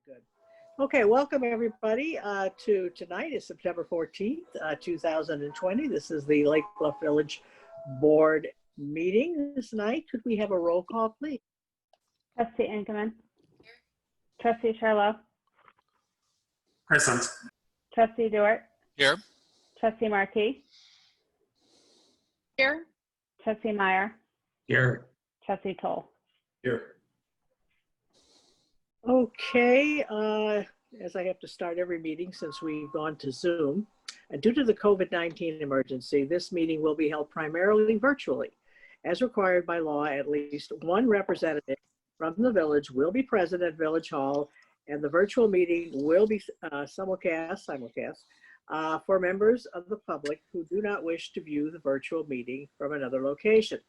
Good. Okay, welcome everybody to tonight is September 14th, 2020. This is the Lake Bluff Village Board meeting this night. Could we have a roll call, please? Trustee Inkeman. Trustee Charlo. Present. Trustee Dewart. Here. Trustee Markey. Here. Trustee Meyer. Here. Trustee Toll. Here. Okay, as I have to start every meeting since we've gone to Zoom, and due to the COVID-19 emergency, this meeting will be held primarily virtually. As required by law, at least one representative from the village will be present at Village Hall, and the virtual meeting will be simulcast for members of the public who do not wish to view the virtual meeting from another location.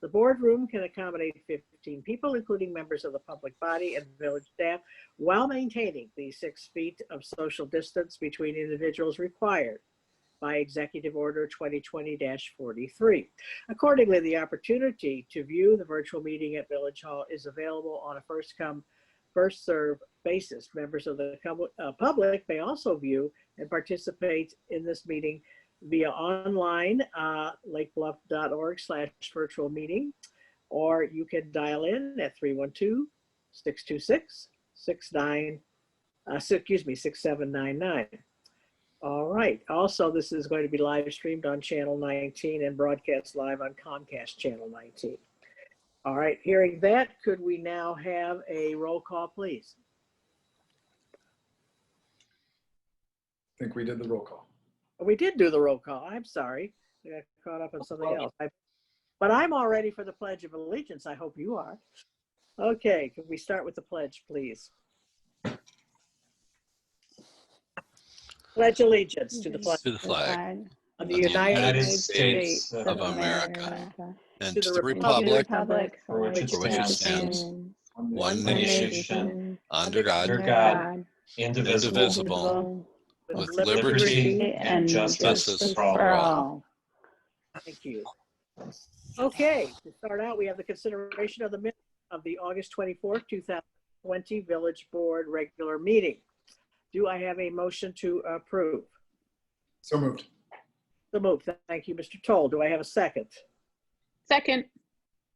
The boardroom can accommodate 15 people, including members of the public body and village staff, while maintaining the 6 feet of social distance between individuals required by Executive Order 2020-43. Accordingly, the opportunity to view the virtual meeting at Village Hall is available on a first-come, first-served basis. Members of the public may also view and participate in this meeting via online, lakebluff.org/virtual meeting, or you can dial in at 312-626-6799. All right. Also, this is going to be live streamed on Channel 19 and broadcast live on Comcast Channel 19. All right. Hearing that, could we now have a roll call, please? I think we did the roll call. We did do the roll call. I'm sorry. I got caught up on something else. But I'm all ready for the Pledge of Allegiance. I hope you are. Okay, can we start with the pledge, please? Pledge allegiance to the flag of the United States of America and to the republic for which it stands, one nation, under God, indivisible, with liberty and justice for all. Thank you. Okay, to start out, we have the consideration of the minutes of the August 24th, 2020 Village Board regular meeting. Do I have a motion to approve? So moved. So moved. Thank you, Mr. Toll. Do I have a second? Second.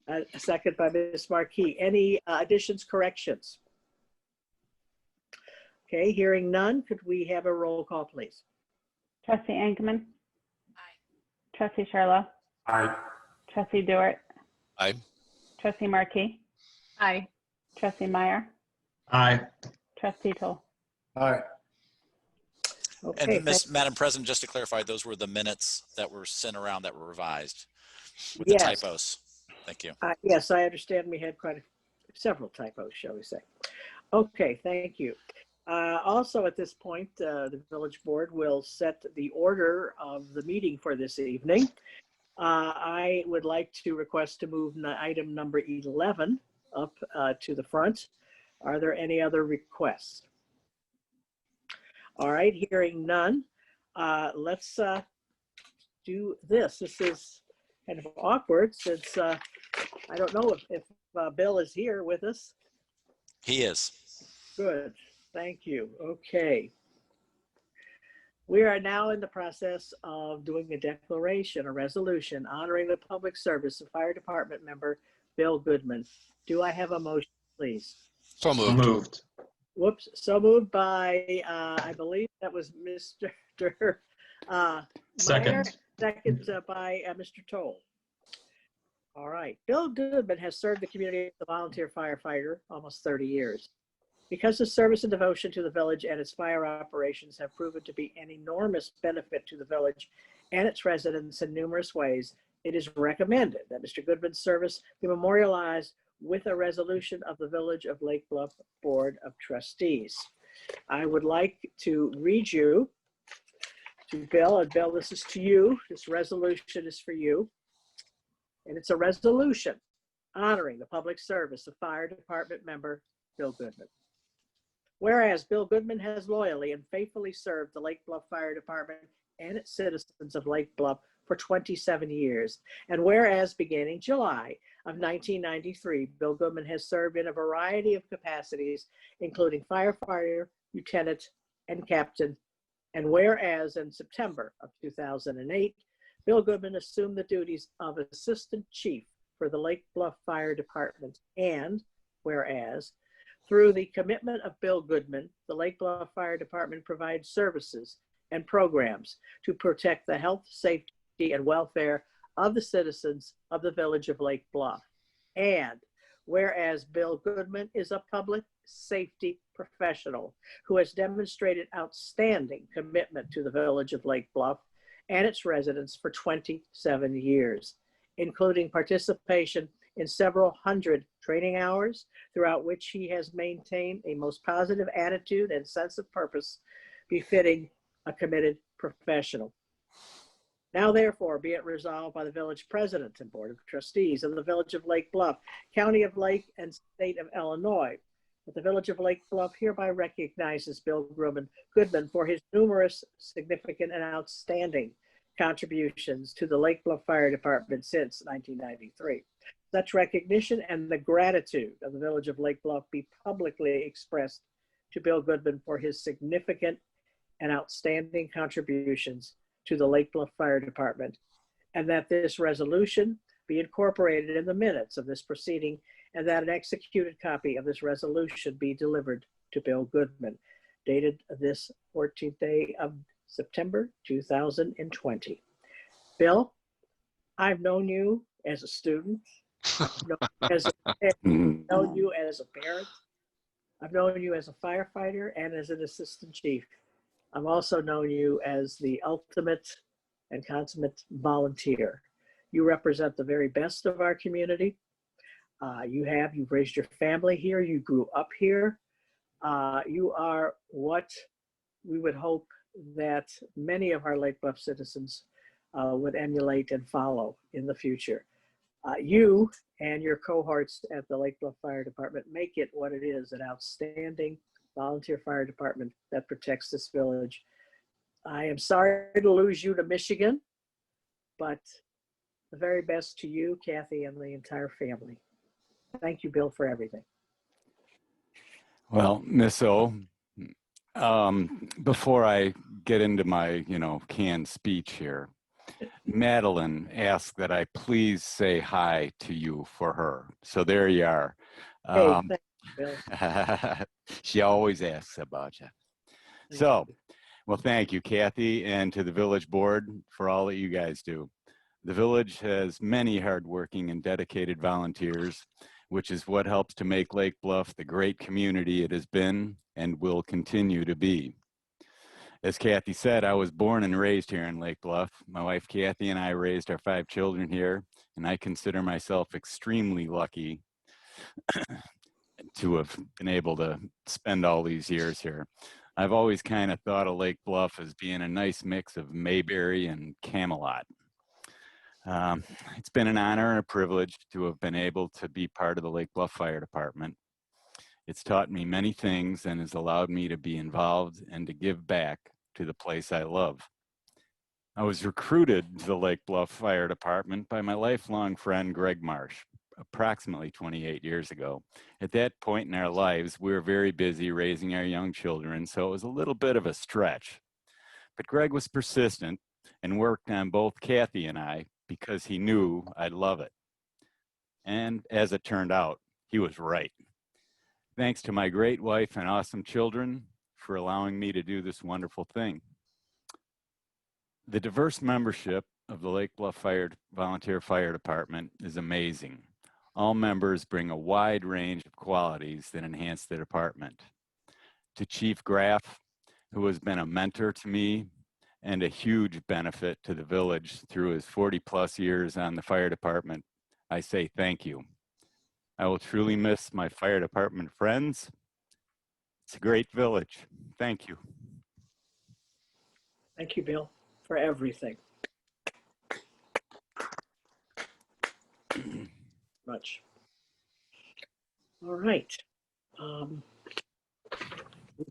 A second by Ms. Markey. Any additions, corrections? Okay, hearing none, could we have a roll call, please? Trustee Inkeman. Aye. Trustee Charlo. Aye. Trustee Dewart. Aye. Trustee Markey. Aye. Trustee Meyer. Aye. Trustee Toll. Aye. Okay, And Madam President, just to clarify, those were the minutes that were sent around that were revised with yes. the typos. Thank you. Yes, I understand we had several typos, shall we say. Okay, thank you. Also at this point, the Village Board will set the order of the meeting for this evening. I would like to request to move item number 11 up to the front. Are there any other requests? All right, hearing none, let's do this. This is kind of awkward since I don't know if Bill is here with us. He is. Good, thank you. Okay. We are now in the process of doing a declaration, a resolution honoring the public service of Fire Department member Bill Goodman. Do I have a motion, please? So moved. Whoops, so moved by, I believe that was Mr. Second. Meyer, second by Mr. Toll. All right, Bill Goodman has served the community as a volunteer firefighter almost 30 years. Because his service and devotion to the village and its fire operations have proven to be an enormous benefit to the village and its residents in numerous ways, it is recommended that Mr. Goodman's service be memorialized with a resolution of the Village of Lake Bluff Board of Trustees. I would like to read you to Bill, and Bill, this is to you. This resolution is for you. And it's a resolution honoring the public service of Fire Department member Bill Goodman. Whereas Bill Goodman has loyally and faithfully served the Lake Bluff Fire Department and its citizens of Lake Bluff for 27 years. And whereas beginning July of 1993, Bill Goodman has served in a variety of capacities, including firefighter, lieutenant, and captain. And whereas in September of 2008, Bill Goodman assumed the duties of Assistant Chief for the Lake Bluff Fire Department. And whereas, through the commitment of Bill Goodman, the Lake Bluff Fire Department provides services and programs to protect the health, safety, and welfare of the citizens of the village of Lake Bluff. And whereas Bill Goodman is a public safety professional who has demonstrated outstanding commitment to the village of Lake Bluff and its residents for 27 years, including participation in several hundred training hours, throughout which he has maintained a most positive attitude and sense of purpose befitting a committed professional. Now, therefore, be it resolved by the village president and board of trustees of the village of Lake Bluff, county of Lake, and state of Illinois, that the village of Lake Bluff hereby recognizes Bill Goodman for his numerous significant and outstanding contributions to the Lake Bluff Fire Department since 1993. Such recognition and the gratitude of the village of Lake Bluff be publicly expressed to Bill Goodman for his significant and outstanding contributions to the Lake Bluff Fire Department, and that this resolution be incorporated in the minutes of this proceeding, and that an executed copy of this resolution be delivered to Bill Goodman, dated this 14th day of September 2020. Bill, I've known you as a student, I've known you as a parent, I've known you as a firefighter and as an assistant chief. I've also known you as the ultimate and consummate volunteer. You represent the very best of our community. You've raised your family here. You grew up here. You are what we would hope that many of our Lake Bluff citizens would emulate and follow in the future. You and your cohorts at the Lake Bluff Fire Department make it what it is, an outstanding volunteer fire department that protects this village. I am sorry to lose you to Michigan, but the very best to you, Kathy, and the entire family. Thank you, Bill, for everything. Well, Miss O, before I get into my, canned speech here, Madeline asked that I please say hi to you for her. So there you are. Hey, thank you, Bill. She always asks about you. So, well, thank you, Kathy, and to the village board for all that you guys do. The village has many hardworking and dedicated volunteers, which is what helps to make Lake Bluff the great community it has been and will continue to be. As Kathy said, I was born and raised here in Lake Bluff. My wife, Kathy, and I raised our 5 children here, and I consider myself extremely lucky to have been able to spend all these years here. I've always kind of thought of Lake Bluff as being a nice mix of Mayberry and Camelot. It's been an honor and a privilege to have been able to be part of the Lake Bluff Fire Department. It's taught me many things and has allowed me to be involved and to give back to the place I love. I was recruited to the Lake Bluff Fire Department by my lifelong friend, Greg Marsh, approximately 28 years ago. At that point in our lives, we were very busy raising our young children, so it was a little bit of a stretch. But Greg was persistent and worked on both Kathy and I because he knew I'd love it. And as it turned out, he was right. Thanks to my great wife and awesome children for allowing me to do this wonderful thing. The diverse membership of the Lake Bluff Volunteer Fire Department is amazing. All members bring a wide range of qualities that enhance the department. To Chief Graff, who has been a mentor to me and a huge benefit to the village through his 40+ years on the fire department, I say thank you. I will truly miss my fire department friends. It's a great village. Thank you. Thank you, Bill, for everything. Much. All right.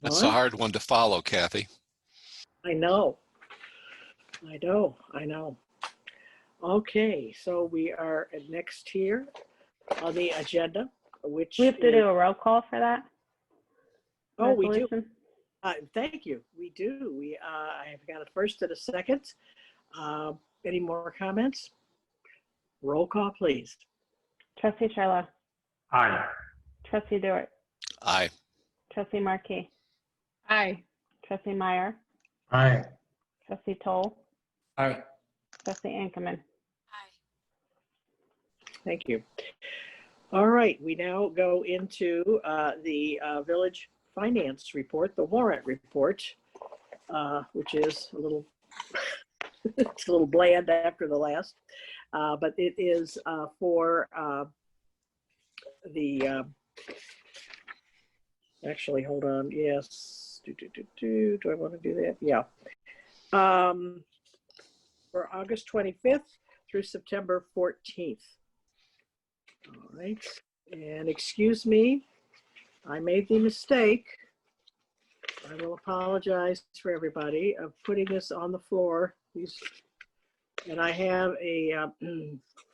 That's a hard one to follow, Kathy. I know. Okay, so we are next here. on the agenda, which We have to do a roll call for that. Oh, we do. resolution? Thank you. We do. I have got a first and a second. Any more comments? Roll call, please. Trustee Charlo. Aye. Trustee Dewart. Aye. Trustee Markey. Aye. Trustee Meyer. Aye. Trustee Toll. Aye. Trustee Ankerman. Thank you. All right, we now go into the village finance report, the warrant report, which is a little, it's a little bland after the last, but it is for the, actually, hold on, yes, do I want to do that? Yeah. For August 25th through September 14th. All right, and excuse me, I made the mistake. I will apologize for everybody of putting this on the floor. And I have a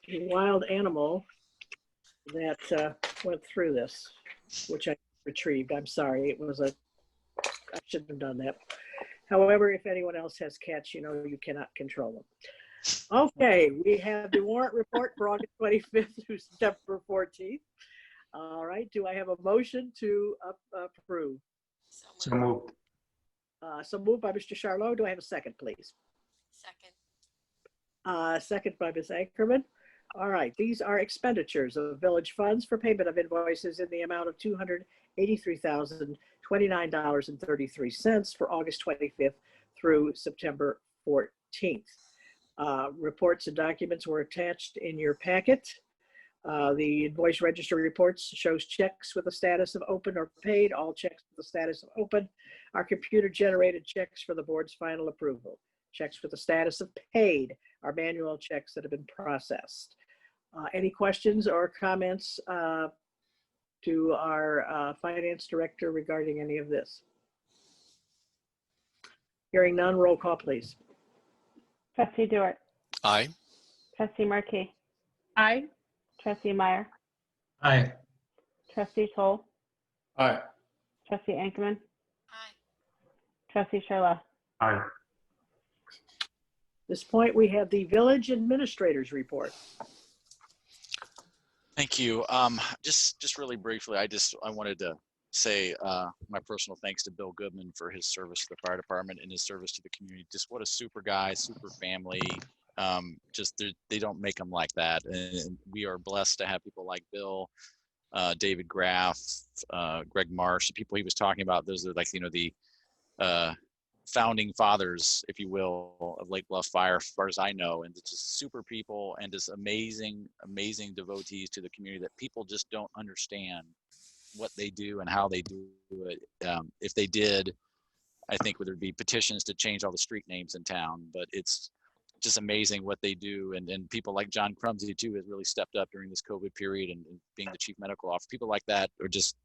wild animal that went through this, which I retrieved. I'm sorry, I shouldn't have done that. However, if anyone else has cats, you know you cannot control them. Okay, we have the warrant report for August 25th through September 14th. All right, do I have a motion to approve? So moved. So moved by Mr. Charlo. Do I have a second, please? Second. Second by Ms. Ankerman. All right, these are expenditures of village funds for payment of invoices in the amount of $283,029.33 for August 25th through September 14th. Reports and documents were attached in your packet. The invoice register reports shows checks with the status of open or paid. All checks with the status of open are computer generated checks for the board's final approval. Checks with the status of paid are manual checks that have been processed. Any questions or comments to our finance director regarding any of this? Hearing none, roll call, please. Trustee Dewart. Aye. Trustee Markey. Aye. Trustee Meyer. Aye. Trustee Toll. Aye. Trustee Ankerman. Aye. Trustee Charlo. Aye. At this point, we have the village administrator's report. Thank you. Just really briefly, I wanted to say my personal thanks to Bill Goodman for his service to the fire department and his service to the community. Just what a super guy, super family. Just they don't make them like that, and we are blessed to have people like Bill, David Graff, Greg Marsh, the people he was talking about. Those are like, you know, the founding fathers, if you will, of Lake Bluff Fire, as far as I know, and it's just super people and just amazing devotees to the community that people just don't understand what they do and how they do it. If they did, I think there'd be petitions to change all the street names in town, but it's just amazing what they do. And people like John Crumsey too has really stepped up during this COVID period and being the chief medical officer. People like that are just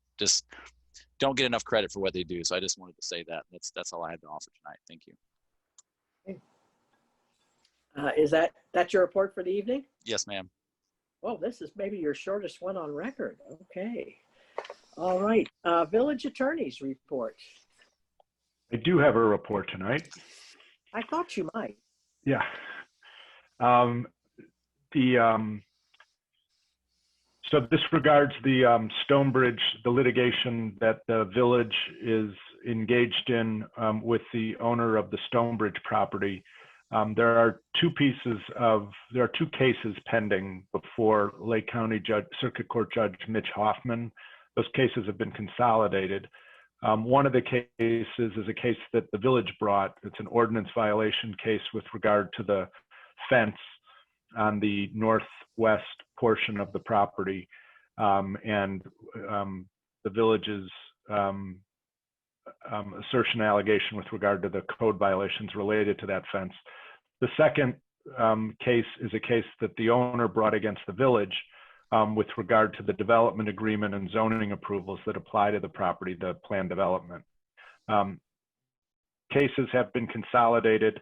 don't get enough credit for what they do. So I just wanted to say that. That's all I had to offer tonight. Thank you. Is that your report for the evening? Yes, ma'am. Well, this is maybe your shortest one on record. Okay. All right. Village attorney's report. I do have a report tonight. I thought you might. Yeah. So this regards the Stonebridge, the litigation that the village is engaged in with the owner of the Stonebridge property. There are two cases pending before Lake County Circuit Court Judge Mitch Hoffman. Those cases have been consolidated. One of the cases is a case that the village brought. It's an ordinance violation case with regard to the fence on the northwest portion of the property, and the village's assertion allegation with regard to the code violations related to that fence. The second case is a case that the owner brought against the village with regard to the development agreement and zoning approvals that apply to the property, the planned development. Cases have been consolidated.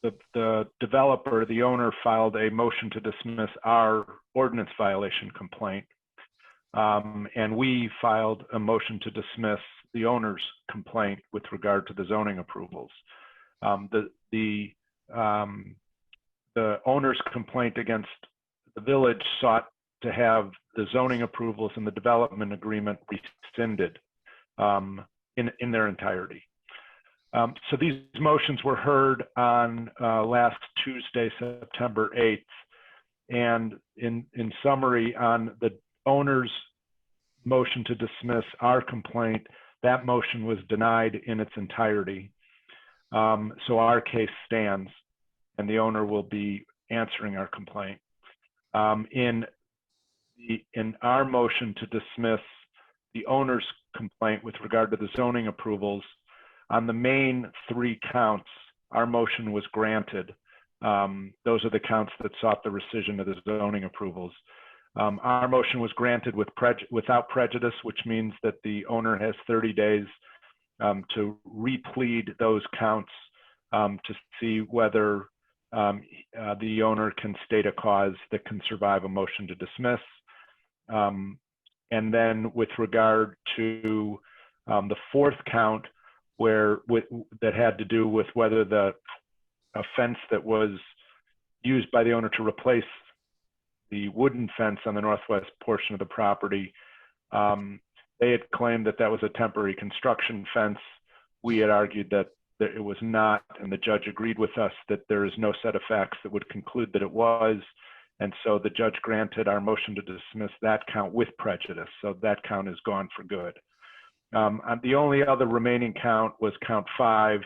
The the developer, the owner, filed a motion to dismiss our ordinance violation complaint. And we filed a motion to dismiss the owner's complaint with regard to the zoning approvals. The owner's complaint against the village sought to have the zoning approvals and the development agreement rescinded in their entirety. So these motions were heard on last Tuesday, September 8th. And in summary, on the owner's motion to dismiss our complaint, that motion was denied in its entirety. So our case stands, and the owner will be answering our complaint. In our motion to dismiss the owner's complaint with regard to the zoning approvals, on the main 3 counts, our motion was granted. Those are the counts that sought the rescission of the zoning approvals. Our motion was granted without prejudice, which means that the owner has 30 days to replead those counts to see whether the owner can state a cause that can survive a motion to dismiss. And then with regard to the 4th count, that had to do with whether the fence that was used by the owner to replace the wooden fence on the northwest portion of the property, they had claimed that that was a temporary construction fence. We had argued that it was not, and the judge agreed with us that there is no set of facts that would conclude that it was. And so the judge granted our motion to dismiss that count with prejudice. So that count is gone for good. The only other remaining count was count 5.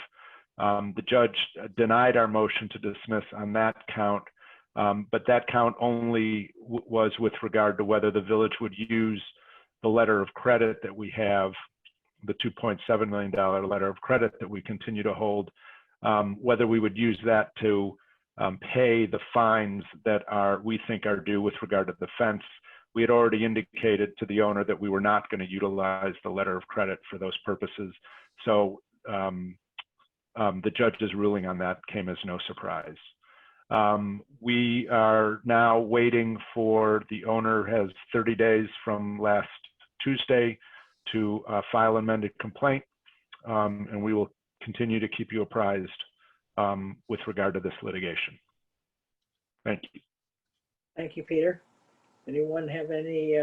The judge denied our motion to dismiss on that count, but that count only was with regard to whether the village would use the letter of credit that we have, the $2.7 million letter of credit that we continue to hold, whether we would use that to pay the fines that we think are due with regard to the fence. We had already indicated to the owner that we were not going to utilize the letter of credit for those purposes. So the judge's ruling on that came as no surprise. We are now waiting for the owner has 30 days from last Tuesday to file an amended complaint, and we will continue to keep you apprised with regard to this litigation. Thank you. Thank you, Peter. Anyone have any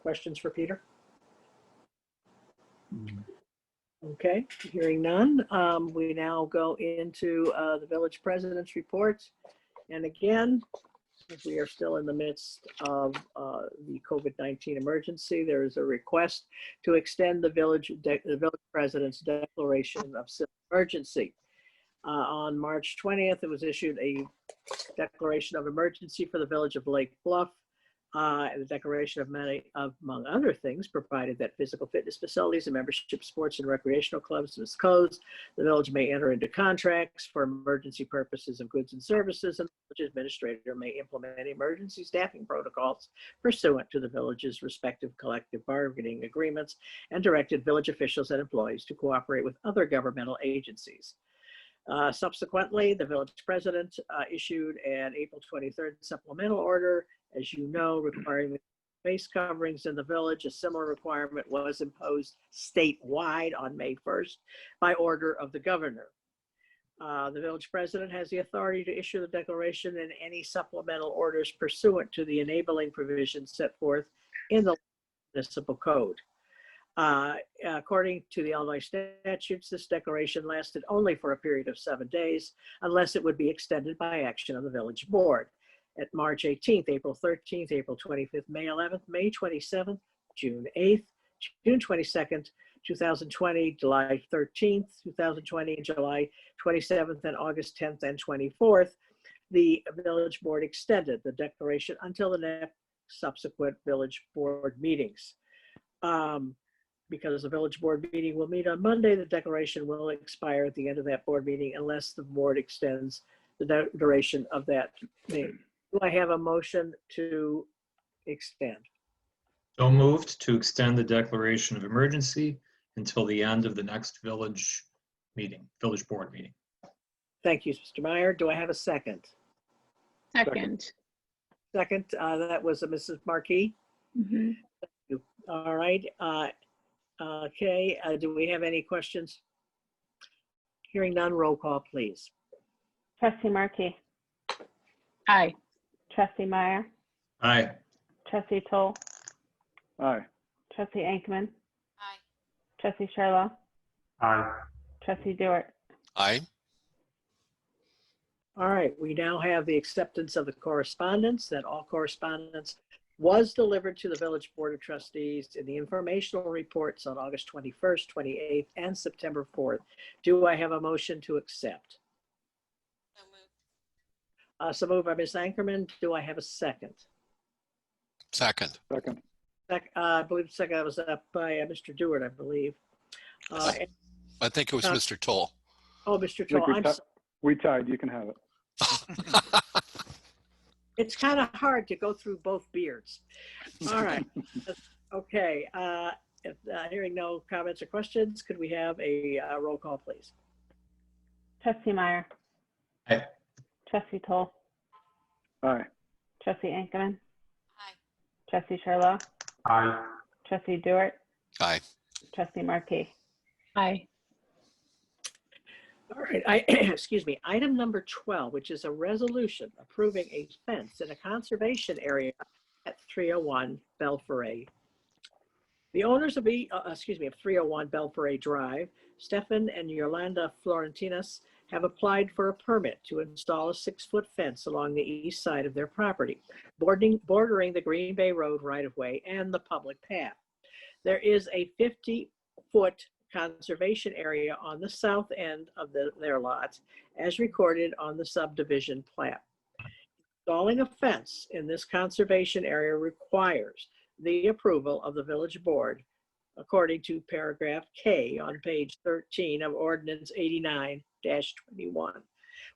questions for Peter? Okay, hearing none, we now go into the village president's report. And again, we are still in the midst of the COVID-19 emergency. There is a request to extend the village president's declaration of civil emergency. On March 20th, it was issued a declaration of emergency for the village of Lake Bluff. The declaration of among other things, provided that physical fitness facilities and membership sports and recreational clubs is closed. The village may enter into contracts for emergency purposes of goods and services, and the village administrator may implement emergency staffing protocols pursuant to the village's respective collective bargaining agreements, and directed village officials and employees to cooperate with other governmental agencies. Subsequently, the village president issued an April 23rd supplemental order, as you know, requiring face coverings in the village. A similar requirement was imposed statewide on May 1st by order of the governor. The village president has the authority to issue the declaration and any supplemental orders pursuant to the enabling provisions set forth in the municipal code. According to the Illinois statutes, this declaration lasted only for a period of 7 days, unless it would be extended by action of the village board. At March 18th, April 13th, April 25th, May 11th, May 27th, June 8th, June 22nd, 2020, July 13th, 2020, and July 27th, and August 10th and 24th, the village board extended the declaration until the next subsequent village board meetings. Because the village board meeting will meet on Monday, the declaration will expire at the end of that board meeting unless the board extends the duration of that meeting. Do I have a motion to extend? So moved to extend the declaration of emergency until the end of the next village board meeting. Thank you, Mr. Meyer. Do I have a second? Second. Second, that was Mrs. Markey. Mhm. All right. Okay, do we have any questions? Hearing none, roll call, please. Trustee Markey, Aye. Trustee Meyer, Aye. Trustee Toll, Aye. Trustee Ankman, Aye. Trustee Sherlock, Aye. Trustee Dewart. Aye. All right, we now have the acceptance of the correspondence, that all correspondence was delivered to the Village Board of Trustees in the informational reports on August 21st, 28th, and September 4th. Do I have a motion to accept? So moved by Ms. Ankerman. Do I have a second? Second. Second. I believe the second was up by Mr. Dewart, I believe. And- I think it was Mr. Toll. oh, Mr. Toll, I'm sorry. We tied. You can have it. It's kind of hard to go through both beards. All right. Okay. If, hearing no comments or questions, could we have a roll call, please? Trustee Meyer, Aye. Trustee Toll, Aye. Trustee Ankman, Aye. Trustee Sherlock, Aye. Trustee Dewart, Aye. Trustee Markey. Aye. All right, excuse me, item number 12, which is a resolution approving a fence in a conservation area at 301 Belforet. The owners of 301 Belforet Drive, Stefan and Yolanda Florentinas, have applied for a permit to install a 6-foot fence along the east side of their property, bordering the Green Bay Road right-of-way and the public path. There is a 50-foot conservation area on the south end of their lot, as recorded on the subdivision plat. Installing a fence in this conservation area requires the approval of the village board, according to paragraph K on page 13 of Ordinance 89-21,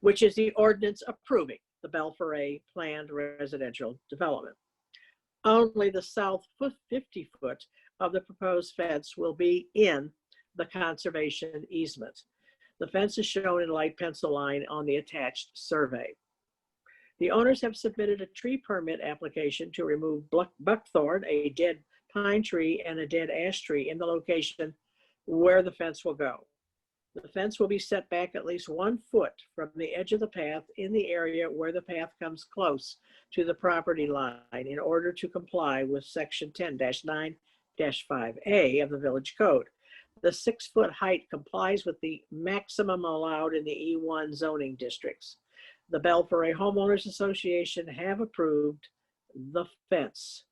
which is the ordinance approving the Belforet planned residential development. Only the south 50 foot of the proposed fence will be in the conservation easement. The fence is shown in light pencil line on the attached survey. The owners have submitted a tree permit application to remove buckthorn, a dead pine tree, and a dead ash tree in the location where the fence will go. The fence will be set back at least 1 foot from the edge of the path in the area where the path comes close to the property line in order to comply with section 10-9-5A of the Village Code. The 6-foot height complies with the maximum allowed in the E1 zoning districts. The Belforet Homeowners Association have approved the fence.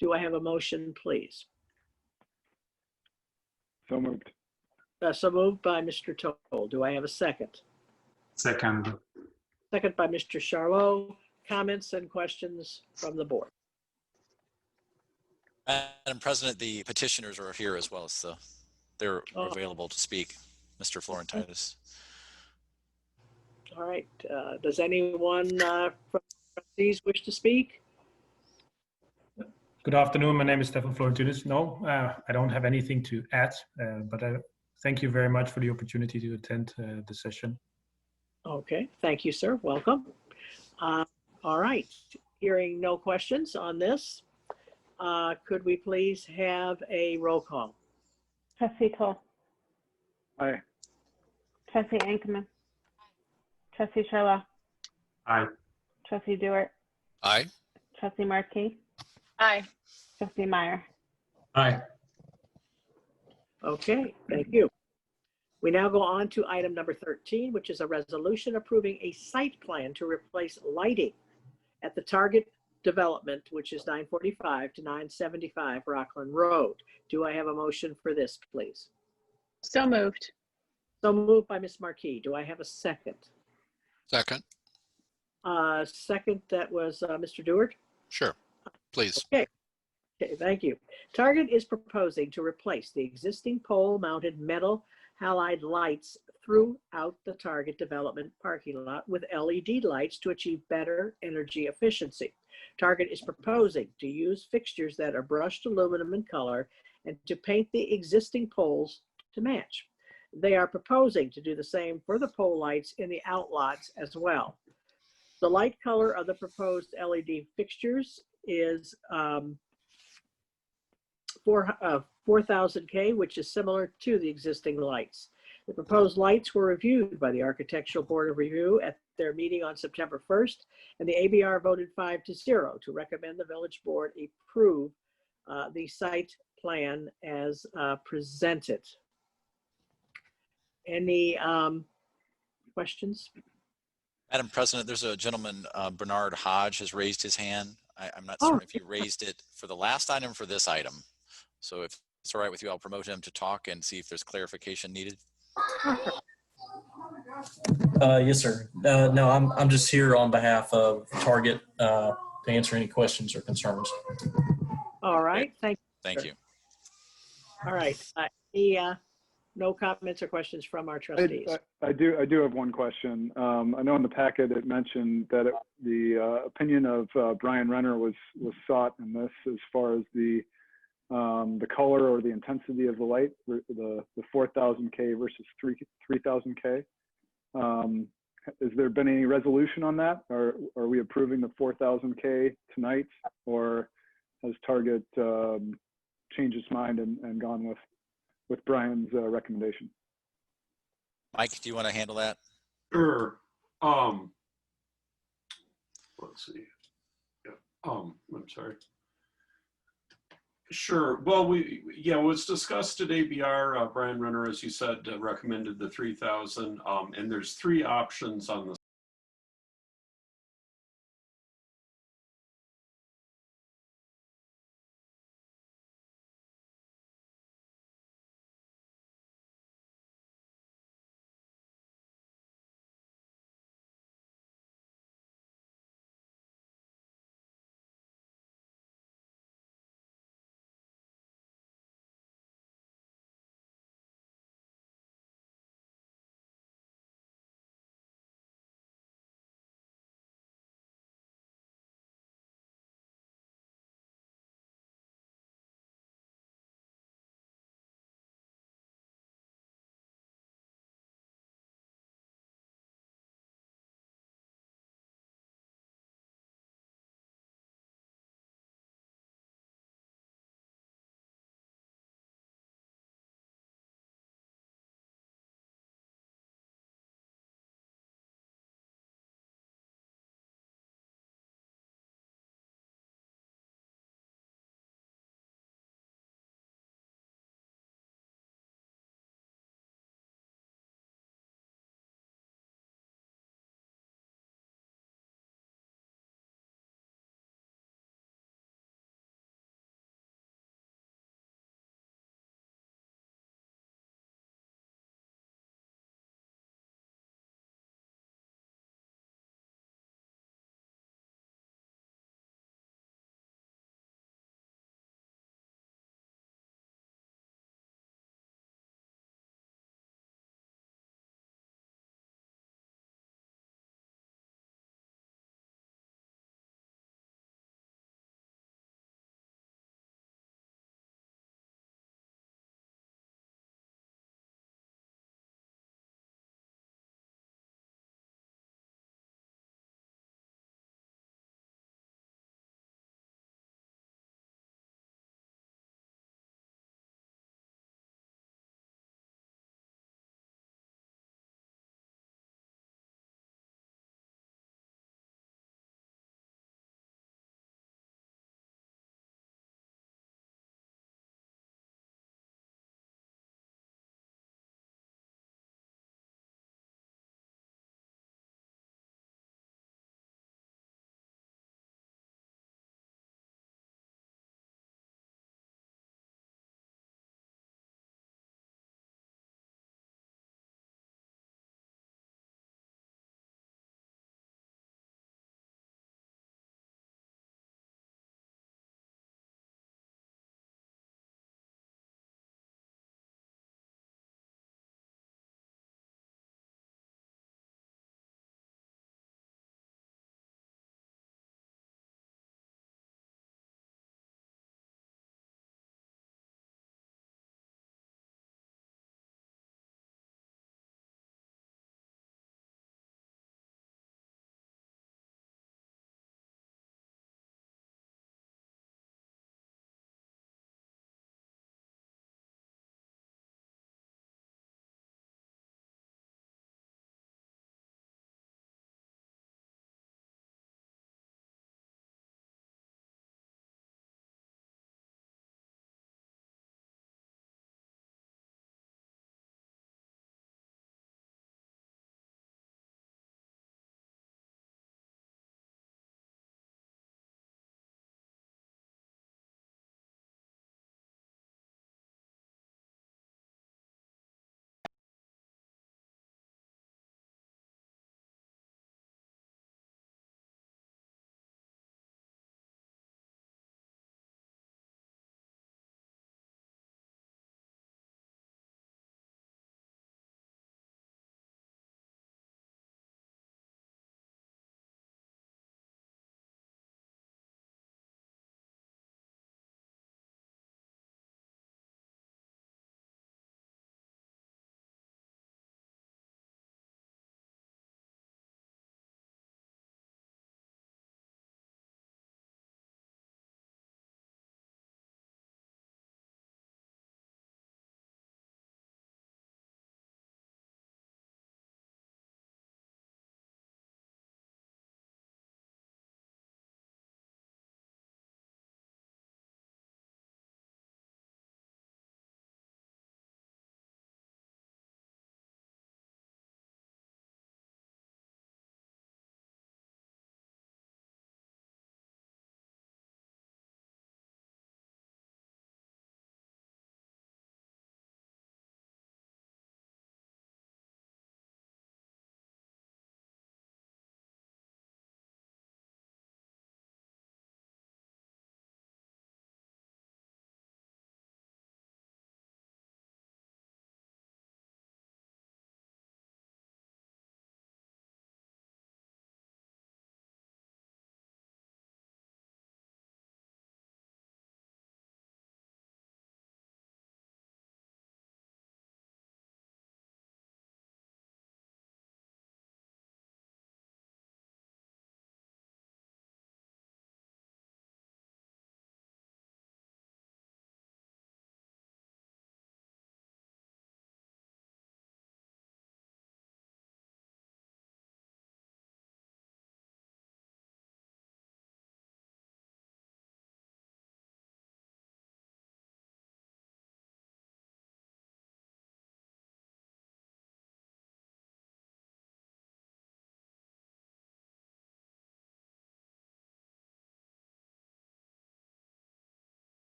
Do I have a motion, please? So moved. So moved by Mr. Toll. Do I have a second? Second. Second by Mr. Charlot. Comments and questions from the board? Madam President, the petitioners are here as well, so they're Oh. available to speak. Mr. Florentinas. All right. Does anyone from the trustees wish to speak? Good afternoon. My name is Stefan Florentinas. No, I don't have anything to add, but I thank you very much for the opportunity to attend the session. Okay. Thank you, sir. Welcome. All right. Hearing no questions on this, could we please have a roll call? Trustee Toll, Aye. Trustee Ankman, Trustee Sherlock, Aye. Trustee Dewart, Aye. Trustee Markey, Aye. Trustee Meyer. Aye. Okay, thank you. We now go on to item number 13, which is a resolution approving a site plan to replace lighting at the target development, which is 945 to 975 Rockland Road. Do I have a motion for this, please? So moved. So moved by Ms. Markey. Do I have a second? Second. Second, that was Mr. Dewart. Sure. Please. Okay, thank you. Target is proposing to replace the existing pole-mounted metal halide lights throughout the Target development parking lot with LED lights to achieve better energy efficiency. Target is proposing to use fixtures that are brushed aluminum in color and to paint the existing poles to match. They are proposing to do the same for the pole lights in the outlots as well. The light color of the proposed LED fixtures is 4000 K, which is similar to the existing lights. The proposed lights were reviewed by the Architectural Board of Review at their meeting on September 1st, and the ABR voted 5-0 to recommend the Village Board approve the site plan as presented. Any questions? Madam President, there's a gentleman, Bernard Hodge, has raised his hand. I'm not Oh. certain if you raised it for the last item for this item. So if it's all right with you, I'll promote him to talk and see if there's clarification needed. Yes, sir. No, I'm just here on behalf of Target to answer any questions or concerns. All right, thank Thank you. All right, no comments or questions from our trustees. I do have one question. I know in the packet it mentioned that the opinion of Brian Renner was sought in this as far as the color or the intensity of the light, the 4000 K versus 3000 K. Has there been any resolution on that? Or are we approving the 4000 K tonight, or has Target changed its mind and gone with Brian's recommendation? Mike, do you want to handle that? Sure. Let's see. Yeah. I'm sorry. Sure. Well, it was discussed at ABR. Brian Renner, as you said, recommended the 3000. And there's 3 options on the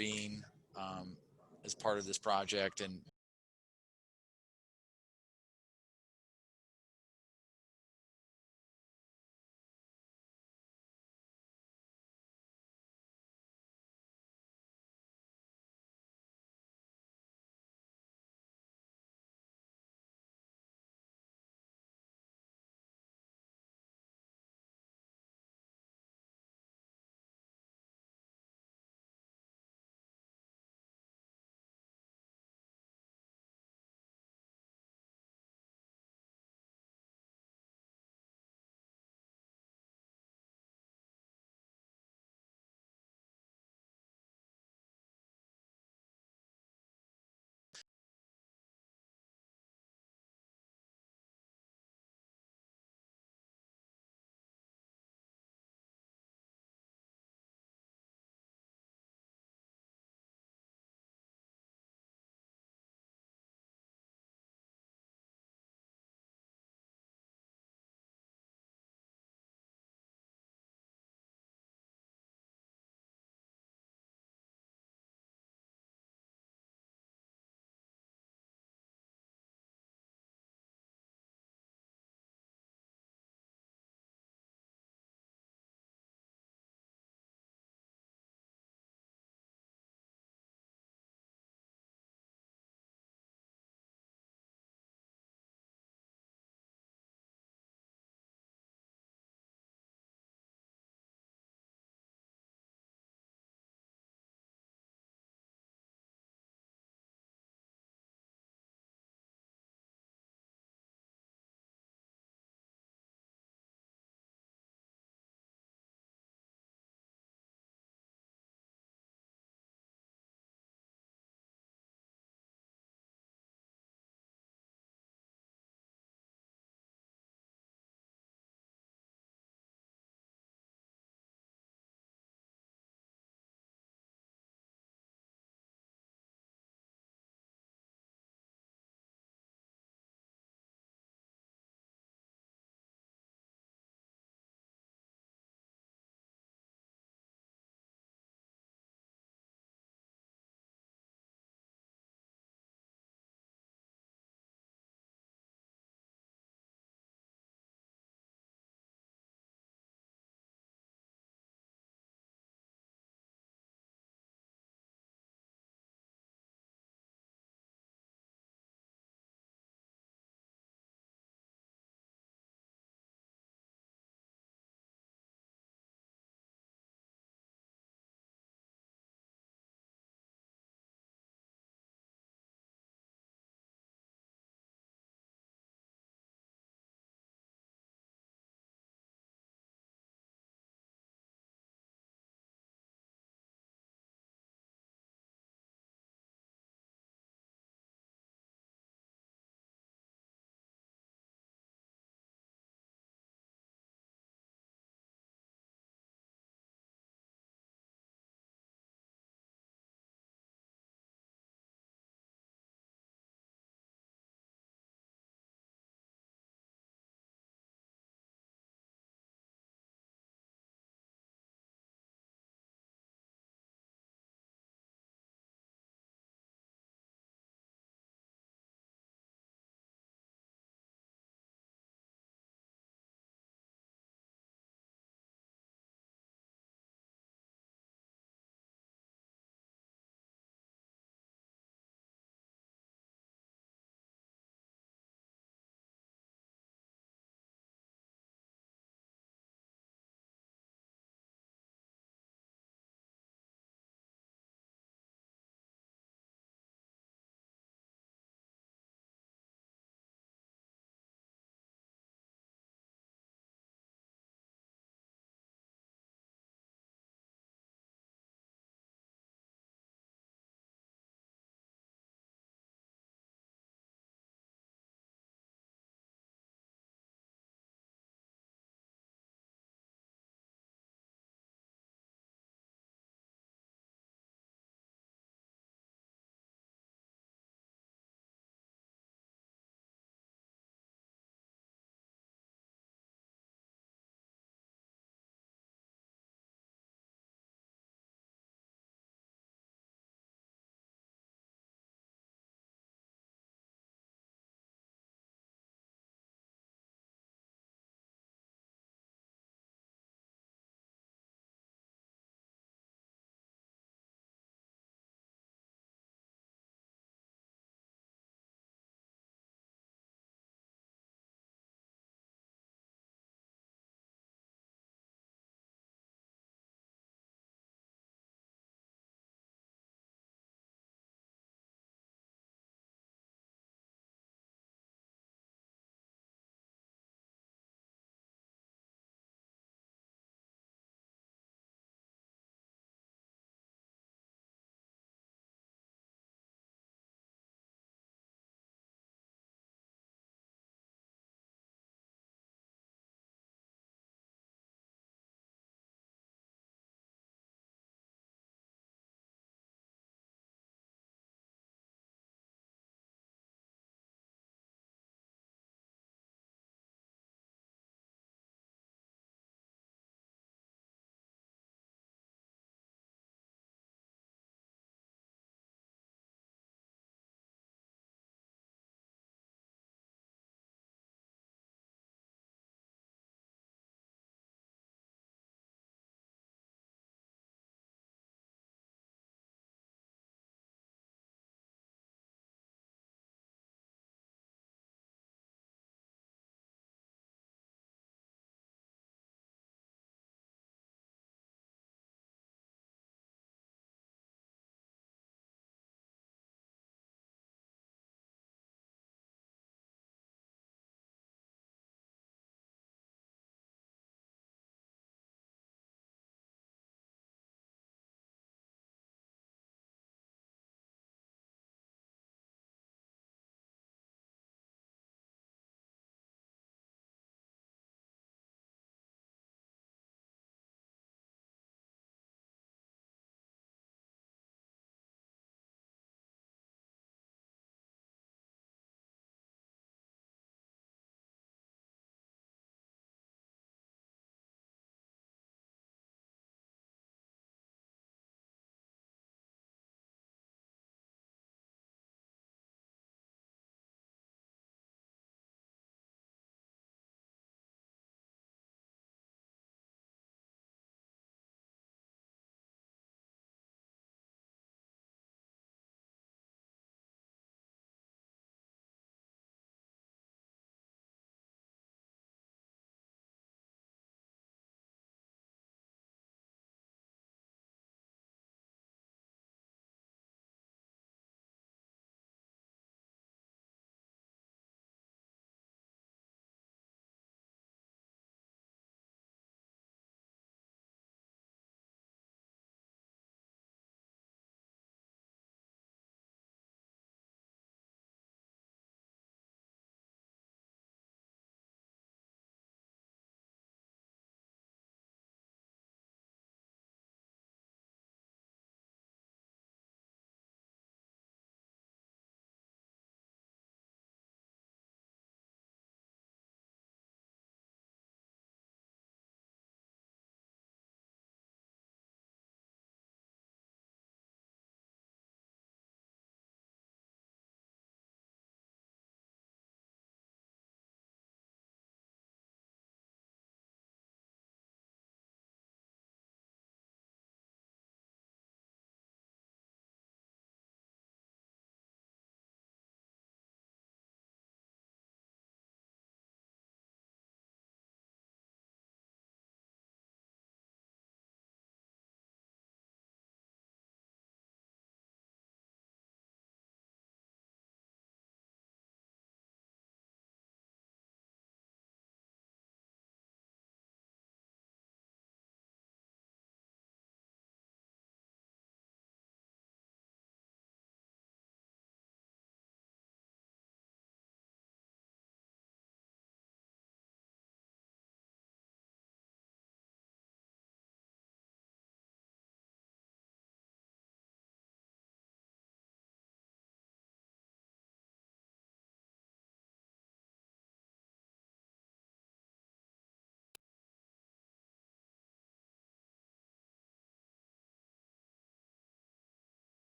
intervene as part of this project, and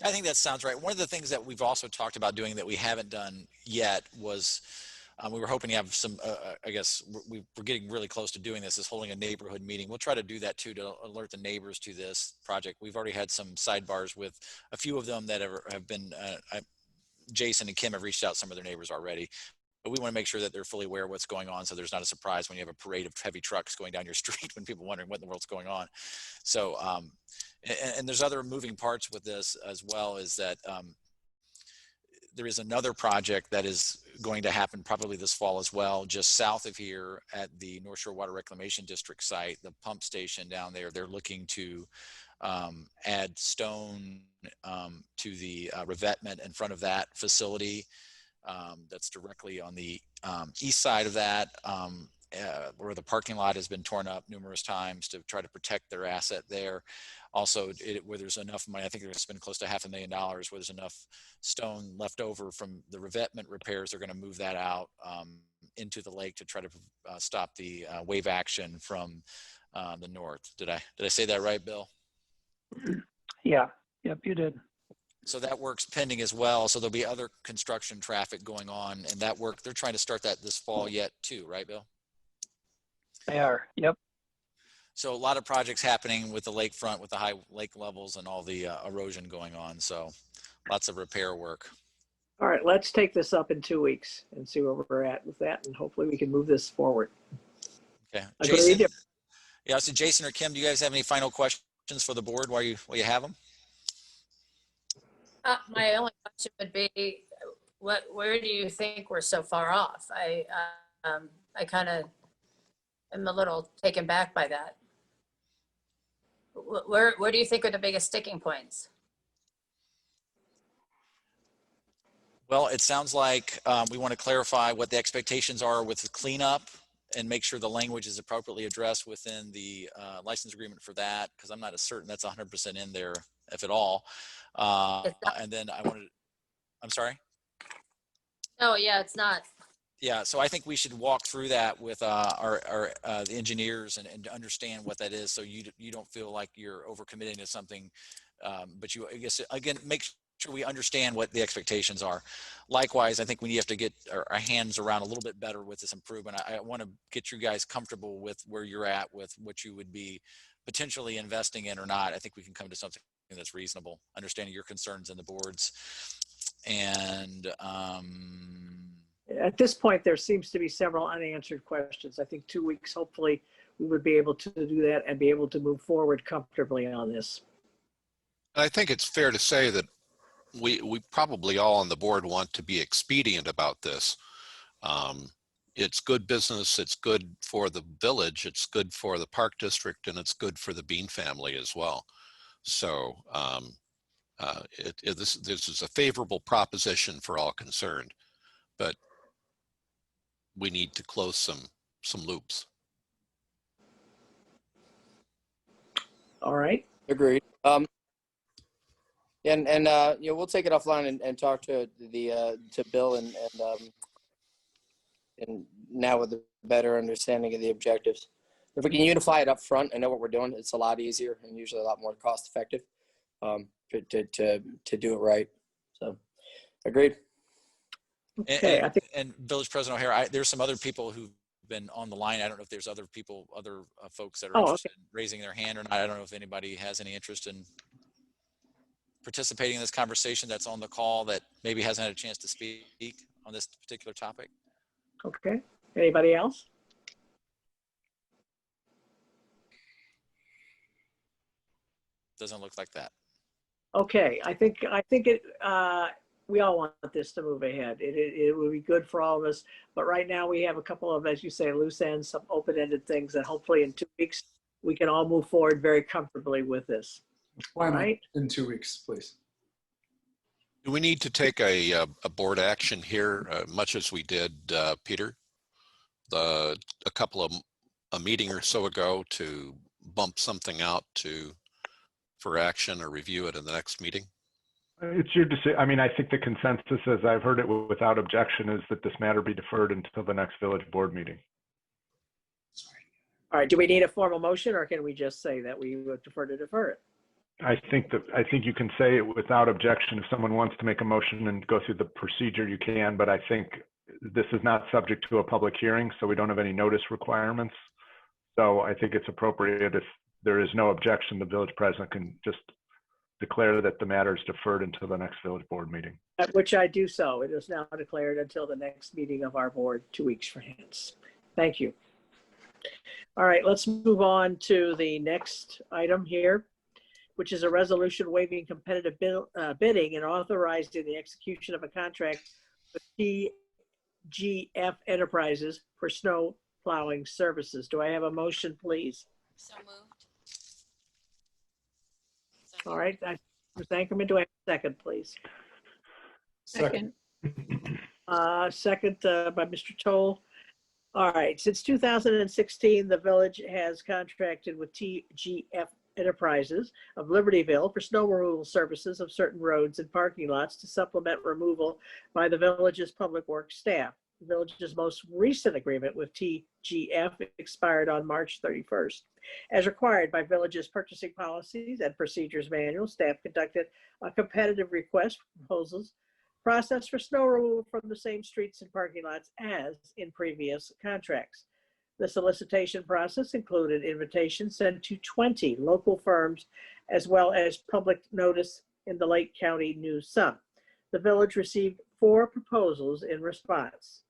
I think that sounds right. One of the things that we've also talked about doing that we haven't done yet was we were hoping to have some, I guess we're getting really close to doing this, is holding a neighborhood meeting. We'll try to do that too, to alert the neighbors to this project. We've already had some sidebars with a few of them that have been, Jason and Kim have reached out to some of their neighbors already. But we want to make sure that they're fully aware of what's going on, so there's not a surprise when you have a parade of heavy trucks going down your street when people are wondering what in the world's going on. So, and there's other moving parts with this as well, is that there is another project that is going to happen probably this fall as well, just south of here at the North Shore Water Reclamation District site, the pump station down there. They're looking to add stone to the revetment in front of that facility. That's directly on the east side of that, where the parking lot has been torn up numerous times to try to protect their asset there. Also, where there's enough money, I think they're going to spend close to $500,000, where there's enough stone left over from the revetment repairs, they're going to move that out into the lake to try to stop the wave action from the north. Did I say that right, Bill? Yeah, yep, you did. So that work's pending as well. So there'll be other construction traffic going on, and that work, they're trying to start that this fall yet too, right, Bill? They are, yep. So a lot of projects happening with the lakefront, with the high lake levels and all the erosion going on. So lots of repair work. All right, let's take this up in 2 weeks and see where we're at with that, and hopefully we can move this forward. Okay, Agreed. Jason. Yeah, so Jason or Kim, do you guys have any final questions for the board while you have them? My only question would be, where do you think we're so far off? I kind of am a little taken back by that. Where do you think are the biggest sticking points? Well, it sounds like we want to clarify what the expectations are with the cleanup and make sure the language is appropriately addressed within the license agreement for that, because I'm not as certain that's 100% in there, if at all. And then I'm sorry? Oh, yeah, it's not. Yeah, so I think we should walk through that with the engineers and understand what that is, so you don't feel like you're overcommitting to something, but you, I guess, again, make sure we understand what the expectations are. Likewise, I think we have to get our hands around a little bit better with this improvement. I want to get you guys comfortable with where you're at with what you would be potentially investing in or not. I think we can come to something that's reasonable, understanding your concerns and the board's. And at this point, there seems to be several unanswered questions. I think 2 weeks, hopefully, we would be able to do that and be able to move forward comfortably on this. I think it's fair to say that we probably all on the board want to be expedient about this. It's good business, it's good for the village, it's good for the park district, and it's good for the Bean family as well. So this is a favorable proposition for all concerned, but we need to close some loops. All right. Agreed. You know, we'll take it offline and talk to Bill and now with a better understanding of the objectives. If we can unify it up front and know what we're doing, it's a lot easier and usually a lot more cost effective to do it right. So, agreed. Okay, I think, and Village President O'Hara, there's some other people who've been on the line. I don't know if there's other people, other folks that are interested in raising their hand or not. I don't know if anybody has any interest in participating in this conversation that's on the call that maybe hasn't had a chance to speak on this particular topic. okay. Anybody else? Doesn't look like that. Okay, I think it. We all want this to move ahead. It would be good for all of us. But right now we have a couple of, as you say, loose ends, some open-ended things that hopefully in 2 weeks we can all move forward very comfortably with this. Why not right? in 2 weeks, please? Do we need to take a board action here, much as we did, Peter, a meeting or so ago, to bump something out for action or review it in the next meeting? It's your decision. I mean, I think the consensus, as I've heard it without objection, is that this matter be deferred until the next village board meeting. All right, do we need a formal motion or can we just say that we would defer it? I think you can say it without objection. If someone wants to make a motion and go through the procedure, you can, but I think this is not subject to a public hearing, so we don't have any notice requirements. So I think it's appropriate if there is no objection, the village president can just declare that the matter is deferred until the next village board meeting. At which I do so. It is now declared until the next meeting of our board 2 weeks from hence. Thank you. All right, let's move on to the next item here, which is a resolution waiving competitive bidding and authorizing the execution of a contract with TGF Enterprises for snow plowing services. Do I have a motion, please? So moved. All right, Mr. Anchorman, do I have a second, please? Second. Second by Mr. Toll. All right, since 2016, the village has contracted with TGF Enterprises of Libertyville for snow removal services of certain roads and parking lots to supplement removal by the village's public works staff. The village's most recent agreement with TGF expired on March 31st. As required by village's purchasing policies and procedures manual, staff conducted a competitive request for proposals process for snow removal from the same streets and parking lots as in previous contracts. The solicitation process included invitations sent to 20 local firms as well as public notice in the Lake County News Sun. The village received 4 proposals in response.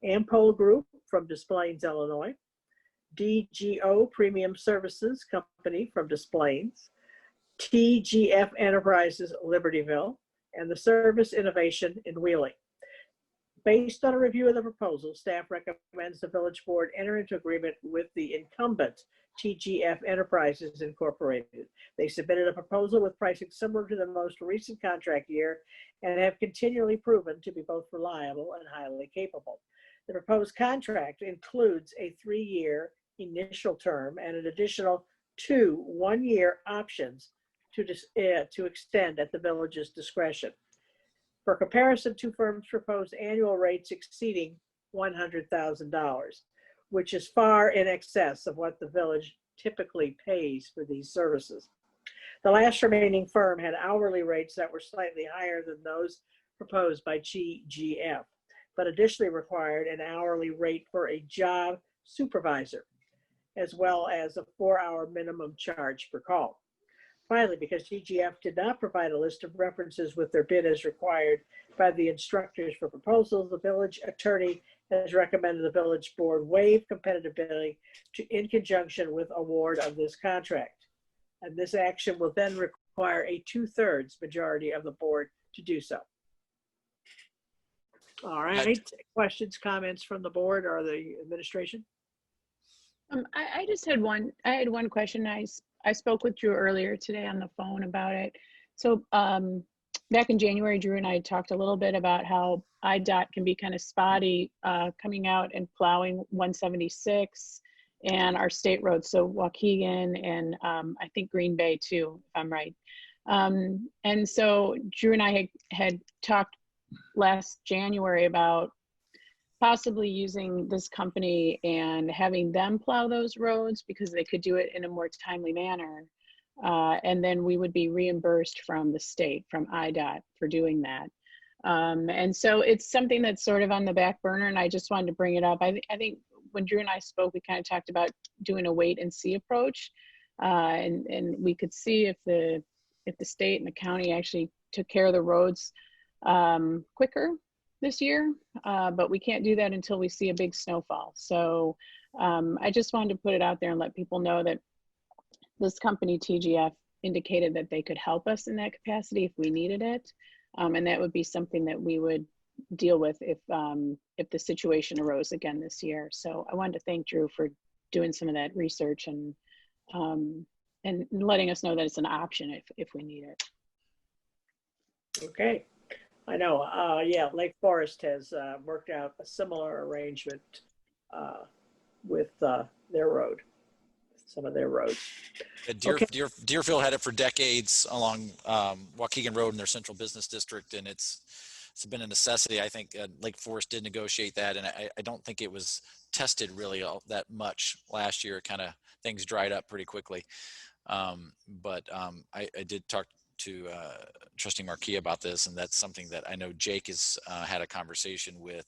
Ampol Group from Des Plaines, Illinois, DGO Premium Services Company from Des Plaines, TGF Enterprises Libertyville, and the Service Innovation in Wheeling. Based on a review of the proposal, staff recommends the village board enter into agreement with the incumbent TGF Enterprises Incorporated. They submitted a proposal with pricing similar to the most recent contract year and have continually proven to be both reliable and highly capable. The proposed contract includes a 3-year initial term and an additional 2 one-year options to extend at the village's discretion. For comparison, 2 firms proposed annual rates exceeding $100,000, which is far in excess of what the village typically pays for these services. The last remaining firm had hourly rates that were slightly higher than those proposed by TGF, but additionally required an hourly rate for a job supervisor, as well as a 4-hour minimum charge per call. Finally, because TGF did not provide a list of references with their bid as required by the instructors for proposals, the village attorney has recommended the village board waive competitive bidding in conjunction with award of this contract. And this action will then require a 2/3 majority of the board to do so. All right, questions, comments from the board or the administration? I just had one. I had one question. I spoke with Drew earlier today on the phone about it. So back in January, Drew and I talked a little bit about how IDOT can be kind of spotty coming out and plowing 176 and our state roads. So Waukegan and I think Green Bay too, if I'm right. And so Drew and I had talked last January about possibly using this company and having them plow those roads because they could do it in a more timely manner. And then we would be reimbursed from the state, from IDOT, for doing that. And so it's something that's sort of on the back burner, and I just wanted to bring it up. I think when Drew and I spoke, we kind of talked about doing a wait and see approach. And we could see if the state and the county actually took care of the roads quicker this year, but we can't do that until we see a big snowfall. So I just wanted to put it out there and let people know that this company TGF indicated that they could help us in that capacity if we needed it, and that would be something that we would deal with if the situation arose again this year. So I wanted to thank Drew for doing some of that research and letting us know that it's an option if we need it. Okay. I know, yeah, Lake Forest has worked out a similar arrangement with their road, some of their roads. Deerfield had it for decades along Waukegan Road in their central business district, and it's been a necessity. I think Lake Forest did negotiate that, and I don't think it was tested really all that much last year. Kind of things dried up pretty quickly. I did talk to Trustee Marquis about this, and that's something that I know Jake has had a conversation with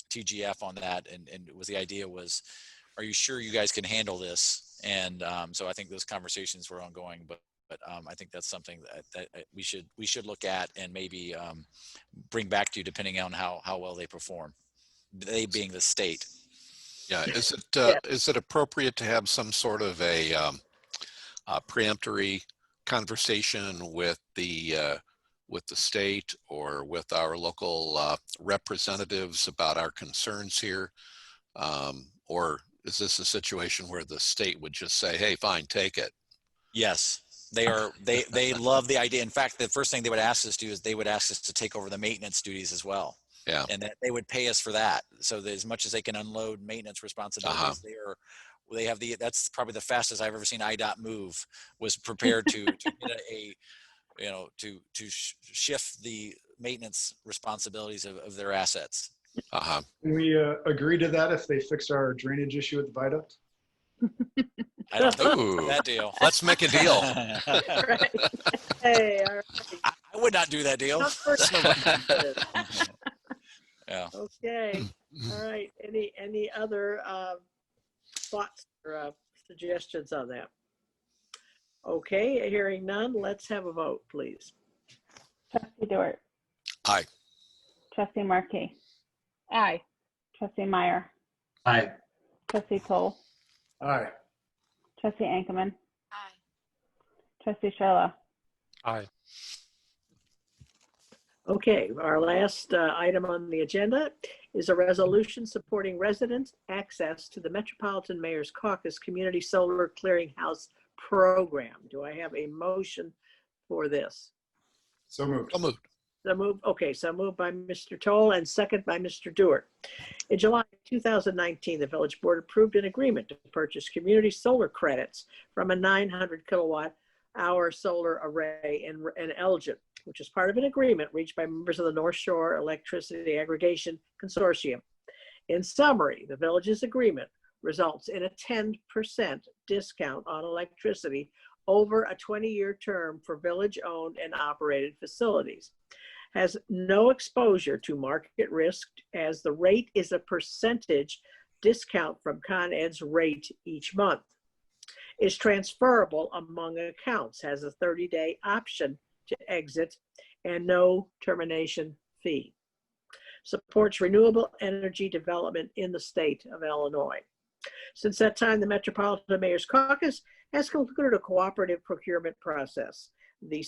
TGF on that, and it was the idea was, are you sure you guys can handle this? And so I think those conversations were ongoing, but I think that's something that we should look at and maybe bring back to you depending on how well they perform. They being the state. Yeah, is it appropriate to have some sort of a preemptory conversation with the state or with our local representatives about our concerns here? Or is this a situation where the state would just say, hey, fine, take it? Yes, they love the idea. In fact, the first thing they would ask us to do is they would ask us to take over the maintenance duties as well. Yeah. And that they would pay us for that. So that as much as they can unload maintenance responsibilities, they have that's probably the fastest I've ever seen IDOT move, was prepared to get to shift the maintenance responsibilities of their assets. Can we agree to that if they fix our drainage issue at the viaduct? I don't think that deal. Let's make a deal. Right. Hey, all right. I would not do that deal. Yeah. Okay. All right. Any other thoughts or suggestions on that? Okay. Hearing none, let's have a vote, please. Trustee Dewart. Aye. Trustee Markey. Aye. Trustee Meyer. Aye. Trustee Toll. Aye. Trustee Ankerman. Aye. Trustee Sherla. Aye. Okay, our last item on the agenda is a resolution supporting residents' access to the Metropolitan Mayor's Caucus Community Solar Clearinghouse Program. Do I have a motion for this? So moved. So moved. So moved. Okay, so moved by Mr. Toll and second by Mr. Dewar. In July 2019, the Village Board approved an agreement to purchase community solar credits from a 900 kilowatt hour solar array in Elgin, which is part of an agreement reached by members of the North Shore Electricity Aggregation Consortium. In summary, the village's agreement results in a 10% discount on electricity over a 20-year term for village-owned and operated facilities. Has no exposure to market risk, as the rate is a percentage discount from Con Ed's rate each month. Is transferable among accounts, has a 30-day option to exit, and no termination fee. Supports renewable energy development in the state of Illinois. Since that time, the Metropolitan Mayor's Caucus has concluded a cooperative procurement process, the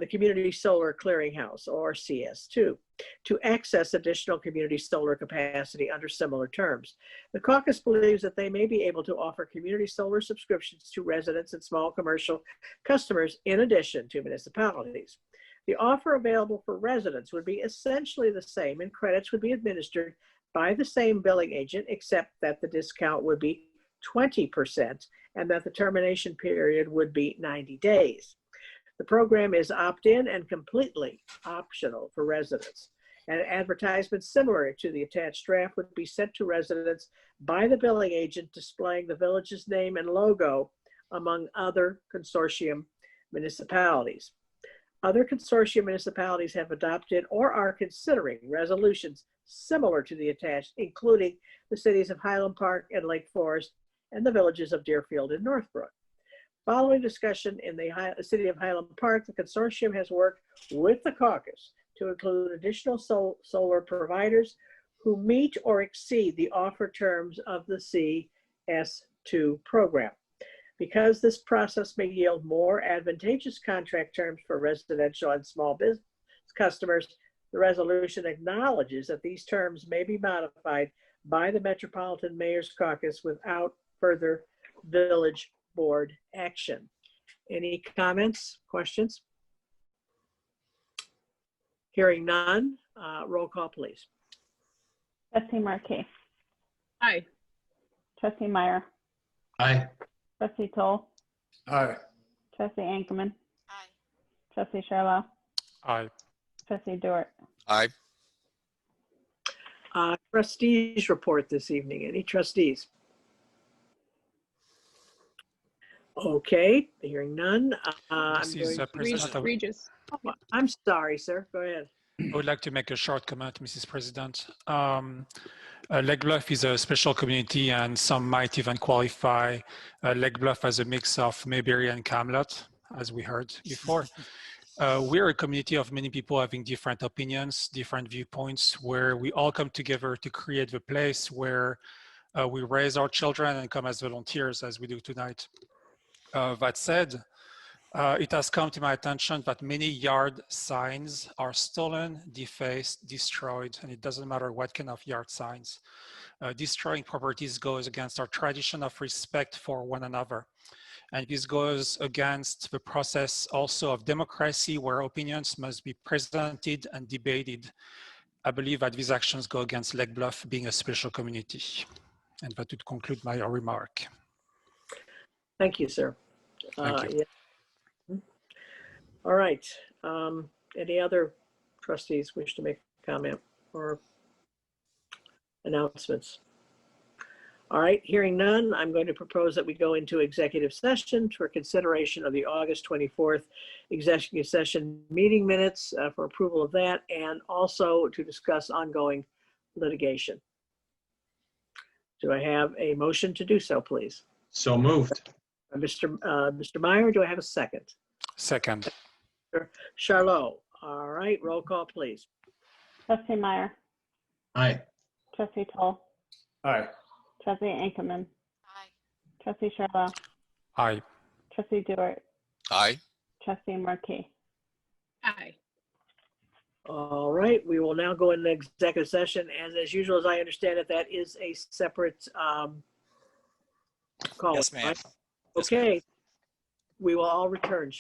Community Solar Clearinghouse, or CS2, to access additional community solar capacity under similar terms. The caucus believes that they may be able to offer community solar subscriptions to residents and small commercial customers in addition to municipalities. The offer available for residents would be essentially the same, and credits would be administered by the same billing agent, except that the discount would be 20% and that the termination period would be 90 days. The program is opt-in and completely optional for residents. And advertisements similar to the attached draft would be sent to residents by the billing agent, displaying the village's name and logo among other consortium municipalities. Other consortium municipalities have adopted or are considering resolutions similar to the attached, including the cities of Highland Park and Lake Forest and the villages of Deerfield and Northbrook. Following discussion in the city of Highland Park, the consortium has worked with the caucus to include additional solar providers who meet or exceed the offer terms of the CS2 program. Because this process may yield more advantageous contract terms for residential and small business customers, the resolution acknowledges that these terms may be modified by the Metropolitan Mayor's Caucus without further village board action. Any comments, questions? Hearing none, roll call, please. Trustee Markey. Aye. Trustee Meyer. Aye. Trustee Toll. Aye. Trustee Ankerman. Aye. Trustee Sherla. Aye. Trustee Dewart. Aye. Trustees report this evening. Any trustees? Okay, hearing none. I'm This is going President. Regis. I'm sorry, sir. Go ahead. I would like to make a short comment, Mrs. President. Lake Bluff is a special community, and some might even qualify Lake Bluff as a mix of Mayberry and Camelot, as we heard before. We're a community of many people having different opinions, different viewpoints, where we all come together to create the place where we raise our children and come as volunteers, as we do tonight. That said, it has come to my attention that many yard signs are stolen, defaced, destroyed, and it doesn't matter what kind of yard signs. Destroying properties goes against our tradition of respect for one another. And this goes against the process also of democracy, where opinions must be presented and debated. I believe that these actions go against Lake Bluff being a special community. And that would conclude my remark. Thank you, sir. Thank you. Yeah. All right. Any other trustees wish to make a comment or announcements? All right, hearing none, I'm going to propose that we go into executive session for consideration of the August 24th executive session meeting minutes for approval of that, and also to discuss ongoing litigation. Do I have a motion to do so, please? So moved. Mr. Meyer, do I have a second? Second. Charlot. All right, roll call, please. Trustee Meyer. Aye. Trustee Toll. Aye. Trustee Ankerman. Aye. Trustee Sherlock. Aye. Trustee Stewart. Aye. Trustee Markey. Aye. All right, we will now go into executive session, and as usual, as I understand it, that is a separate call. Yes, ma'am. Right? Okay, we will all return.